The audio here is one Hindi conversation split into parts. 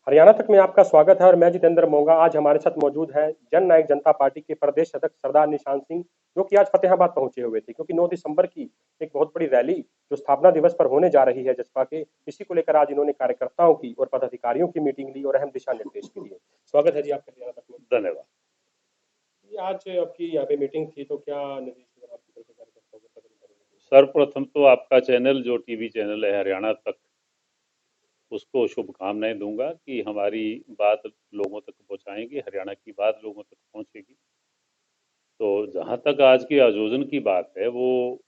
हरियाणा तक में आपका स्वागत है और मैं जितेंद्र मोंगा। आज हमारे साथ मौजूद है जन नायक जनता पार्टी के प्रदेश अध्यक्ष सरदार निशान सिंह, जो कि आज फतेहाबाद पहुंचे हुए थे क्योंकि 9 दिसंबर की एक बहुत बड़ी रैली जो स्थापना दिवस पर होने जा रही है जसपा के, इसी को लेकर आज इन्होंने कार्यकर्ताओं की और पदाधिकारियों की मीटिंग ली और अहम दिशा निर्देश भी दिए। स्वागत है जी आपका हरियाणा तक में। धन्यवाद। जी, आज आपकी यहाँ पे मीटिंग थी तो क्या निर्देश वगैरह आपकी तरफ से कार्यकर्ताओं को पदाधिकारियों को दिए? सर्वप्रथम तो आपका चैनल जो टीवी चैनल है हरियाणा तक, उसको शुभकामनाएं दूंगा कि हमारी बात लोगों तक पहुंचाएंगे, हरियाणा की बात लोगों तक पहुंचेगी। तो जहां तक आज के आयोजन की बात है, वो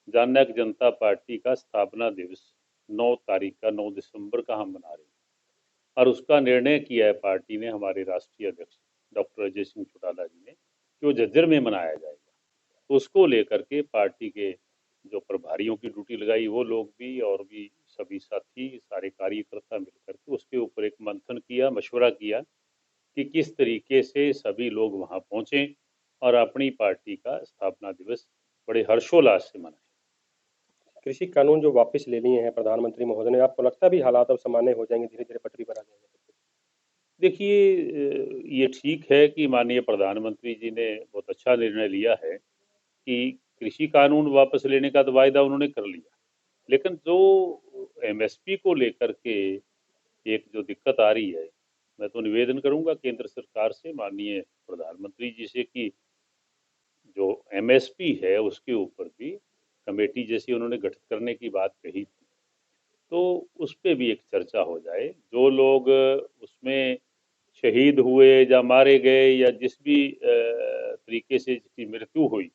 जन नायक जनता पार्टी का स्थापना दिवस 9 तारीख का 9 दिसंबर का हम मना रहे हैं और उसका निर्णय किया है पार्टी ने, हमारे राष्ट्रीय अध्यक्ष डॉक्टर अजय सिंह चौटाला जी ने, कि वो झज्जर में मनाया जाएगा। उसको लेकर के पार्टी के जो प्रभारियों की ड्यूटी लगाई वो लोग भी, और भी सभी साथी सारे कार्यकर्ता मिलकर के उसके ऊपर एक मंथन किया, मशवरा किया कि किस तरीके से सभी लोग वहां पहुंचे और अपनी पार्टी का स्थापना दिवस बड़े हर्षोल्लास से मनाएं। कृषि कानून जो वापस ले लिए हैं प्रधानमंत्री महोदय ने, आपको लगता है भी हालात अब सामान्य हो जाएंगे, धीरे धीरे पटरी पर आ जाएंगे? देखिए, ये ठीक है कि माननीय प्रधानमंत्री जी ने बहुत अच्छा निर्णय लिया है कि कृषि कानून वापस लेने का तो वायदा उन्होंने कर लिया, लेकिन जो एमएसपी को लेकर के एक जो दिक्कत आ रही है, मैं तो निवेदन करूंगा केंद्र सरकार से, माननीय प्रधानमंत्री जी से, कि जो एमएसपी है उसके ऊपर भी कमेटी जैसी उन्होंने गठित करने की बात कही थी, तो उस पर भी एक चर्चा हो जाए। जो लोग उसमें शहीद हुए या मारे गए या जिस भी तरीके से जिसकी मृत्यु हुई,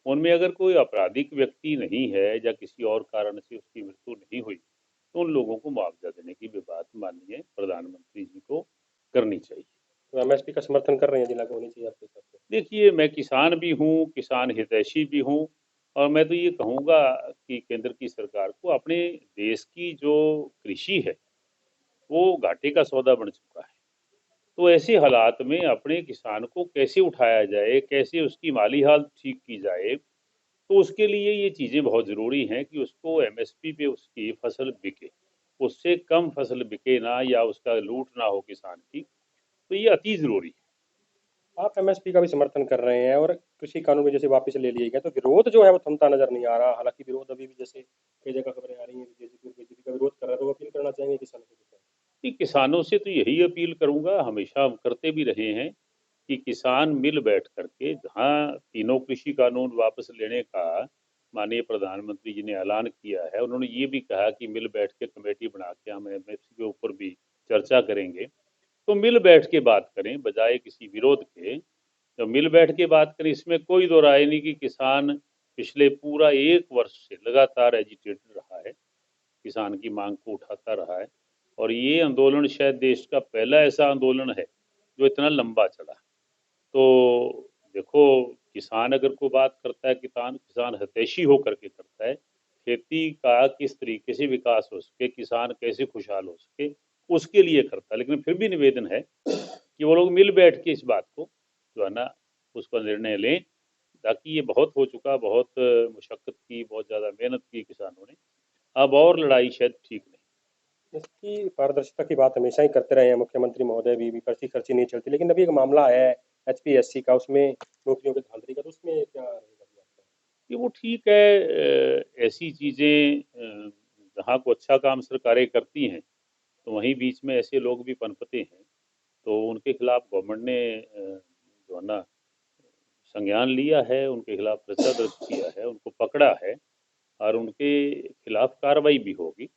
उनमें अगर कोई आपराधिक व्यक्ति नहीं है या किसी और कारण से उसकी मृत्यु नहीं हुई, तो उन लोगों को मुआवजा देने की भी बात माननीय प्रधानमंत्री जी को करनी चाहिए। तो एमएसपी का समर्थन कर रहे हैं, जिला को होनी चाहिए आपके हिसाब से? देखिए, मैं किसान भी हूँ, किसान हितैषी भी हूँ, और मैं तो ये कहूँगा कि केंद्र की सरकार को अपने देश की जो कृषि है वो घाटे का सौदा बन चुका है। तो ऐसे हालात में अपने किसान को कैसे उठाया जाए, कैसे उसकी माली हालत ठीक की जाए, तो उसके लिए ये चीज़ें बहुत ज़रूरी हैं कि उसको एमएसपी पे उसकी फसल बिके, उससे कम फसल बिके ना, या उसका लूट ना हो किसान की, तो ये अति ज़रूरी है। आप एमएसपी का भी समर्थन कर रहे हैं और कृषि कानून भी जैसे वापस ले लिए गए, तो विरोध जो है वो थमता नजर नहीं आ रहा। हालांकि विरोध अभी भी जैसे कई जगह खबरें आ रही हैं, बीजेपी का विरोध कर रहा है, तो वो अपील करना चाहेंगे किसानों को? कि किसानों से तो यही अपील करूंगा, हमेशा हम करते भी रहे हैं, कि किसान मिल बैठ करके, जहाँ तीनों कृषि कानून वापस लेने का माननीय प्रधानमंत्री जी ने ऐलान किया है, उन्होंने ये भी कहा कि मिल बैठ के कमेटी बना के हम एमएसपी के ऊपर भी चर्चा करेंगे। तो मिल बैठ के बात करें बजाय किसी विरोध के। जब मिल बैठ के बात करें, इसमें कोई दो राय नहीं कि किसान पिछले पूरा 1 वर्ष से लगातार एजिटेटेड रहा है, किसान की मांग को उठाता रहा है, और ये आंदोलन शायद देश का पहला ऐसा आंदोलन है जो इतना लंबा चला। तो देखो, किसान अगर कोई बात करता है, किसान किसान हितैषी होकर के करता है, खेती का किस तरीके से विकास हो सके, किसान कैसे खुशहाल हो सके, उसके लिए करता है। लेकिन फिर भी निवेदन है कि वो लोग मिल बैठ के इस बात को जो है ना, उसका निर्णय लें, ताकि ये बहुत हो चुका, बहुत मुशक्कत की, बहुत ज़्यादा मेहनत की किसानों ने, अब और लड़ाई शायद ठीक नहीं। इसकी पारदर्शिता की बात हमेशा ही करते रहे हैं मुख्यमंत्री महोदय भी पर्ची खर्ची नहीं चलती, लेकिन अभी एक मामला आया है एचपीएससी का, उसमें नौकरियों के धांधली का, तो उसमें क्या रहेगा जी आपका? कि वो ठीक है, ऐसी चीज़ें जहाँ को अच्छा काम सरकारें करती हैं, तो वहीं बीच में ऐसे लोग भी पनपते हैं, तो उनके खिलाफ गवर्नमेंट ने जो है ना संज्ञान लिया है, उनके खिलाफ पर्चा दर्ज किया है, उनको पकड़ा है, और उनके खिलाफ कार्रवाई भी होगी।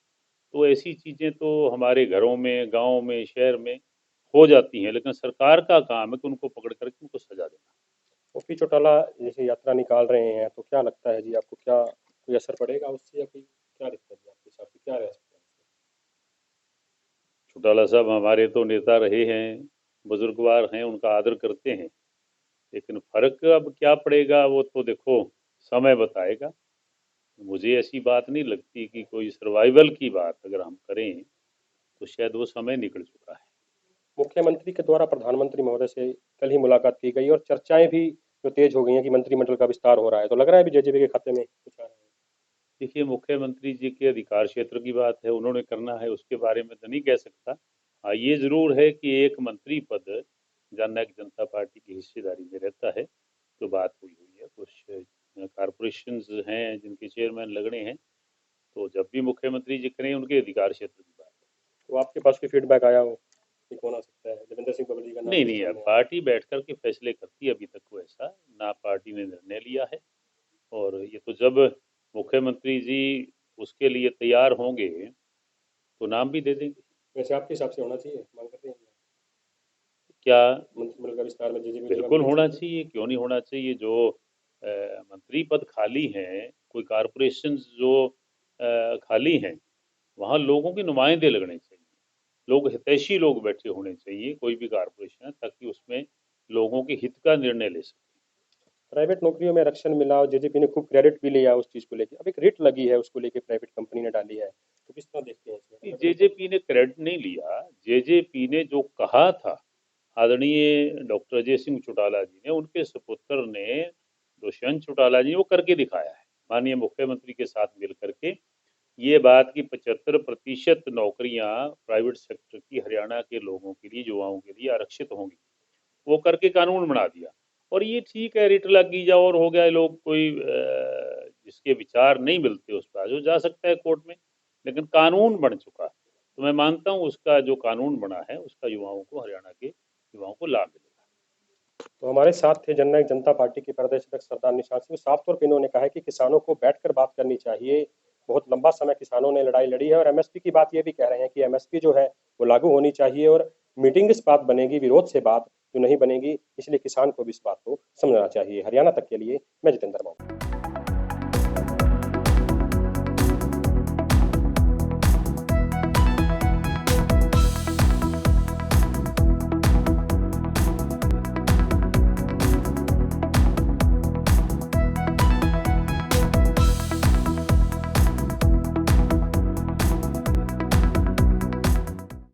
तो ऐसी चीज़ें तो हमारे घरों में, गाँव में, शहर में हो जाती हैं, लेकिन सरकार का काम है कि उनको पकड़ करके उनको सजा देना। ओपी चौटाला जैसे यात्रा निकाल रहे हैं, तो क्या लगता है जी आपको, क्या कोई असर पड़ेगा उससे या कोई क्या दिक्कत है आपके हिसाब से, क्या रह सकता है? चौटाला साहब हमारे तो नेता रहे हैं, बुजुर्गवार हैं, उनका आदर करते हैं, लेकिन फर्क अब क्या पड़ेगा वो तो देखो समय बताएगा। मुझे ऐसी बात नहीं लगती कि कोई सर्वाइवल की बात अगर हम करें, तो शायद वो समय निकल चुका है। मुख्यमंत्री के द्वारा प्रधानमंत्री महोदय से कल ही मुलाकात की गई और चर्चाएं भी जो तेज हो गई हैं कि मंत्रिमंडल का विस्तार हो रहा है, तो लग रहा है अभी जेजेपी के खाते में कुछ आ रहा है? देखिए, मुख्यमंत्री जी के अधिकार क्षेत्र की बात है, उन्होंने करना है, उसके बारे में तो नहीं कह सकता। हाँ, ये जरूर है कि एक मंत्री पद जननायक जनता पार्टी की हिस्सेदारी में रहता है, तो बात हुई है। कुछ कारपोरेशंस हैं जिनके चेयरमैन लगने हैं, तो जब भी मुख्यमंत्री जी करें उनके अधिकार क्षेत्र की बात है। तो आपके पास कोई फीडबैक आया हो कि कौन आ सकता है? देवेंद्र सिंह पगड़ी का नाम नहीं भी नहीं, अब सामने आया। पार्टी बैठ कर के फैसले करती है, अभी तक को ऐसा ना पार्टी ने निर्णय लिया है। और ये तो जब मुख्यमंत्री जी उसके लिए तैयार होंगे तो नाम भी दे देंगे। वैसे आपके हिसाब से होना चाहिए, मांग करते हैं क्या? मंत्रिमंडल का विस्तार में जेजेपी जगह बिल्कुल मिलनी होना चाहिए। चाहिए, क्यों नहीं होना चाहिए। जो मंत्री पद खाली हैं, कोई कारपोरेशन जो खाली हैं, वहाँ लोगों के नुमाइंदे लगने चाहिए, लोग हितैषी लोग बैठे होने चाहिए कोई भी कारपोरेशन है, ताकि उसमें लोगों के हित का निर्णय ले सके। प्राइवेट नौकरियों में आरक्षण मिला और जेजेपी ने खूब क्रेडिट भी लिया उस चीज को लेकर। अब एक रिट लगी है उसको लेकर, प्राइवेट कंपनी ने डाली है, तो किस तरह देखते हैं इसमें? जेजेपी ने क्रेडिट नहीं लिया, जेजेपी ने जो कहा था, आदरणीय डॉक्टर अजय सिंह चौटाला जी ने, उनके सुपुत्र ने दुष्यंत चौटाला जी ने वो करके दिखाया है, माननीय मुख्यमंत्री के साथ मिल करके। ये बात की 75% नौकरियां प्राइवेट सेक्टर की हरियाणा के लोगों के लिए, युवाओं के लिए आरक्षित होंगी, वो करके कानून बना दिया। और ये ठीक है, रिट लगी जाओ और हो गया, लोग कोई जिसके विचार नहीं मिलते उस पर जो जा सकता है कोर्ट में, लेकिन कानून बन चुका। तो मैं मानता हूँ उसका जो कानून बना है उसका युवाओं को, हरियाणा के युवाओं को लाभ मिलेगा। तो हमारे साथ थे जननायक जनता पार्टी के प्रदेश अध्यक्ष सरदार निशान सिंह। साफ तौर पर इन्होंने कहा है कि किसानों को बैठकर बात करनी चाहिए। बहुत लंबा समय किसानों ने लड़ाई लड़ी है और एमएसपी की बात ये भी कह रहे हैं कि एमएसपी जो है वो लागू होनी चाहिए और मीटिंग इस बात बनेगी, विरोध से बात जो नहीं बनेगी। इसलिए किसान को भी इस बात को समझना चाहिए। हरियाणा तक के लिए मैं जितेंद्र मौर्य।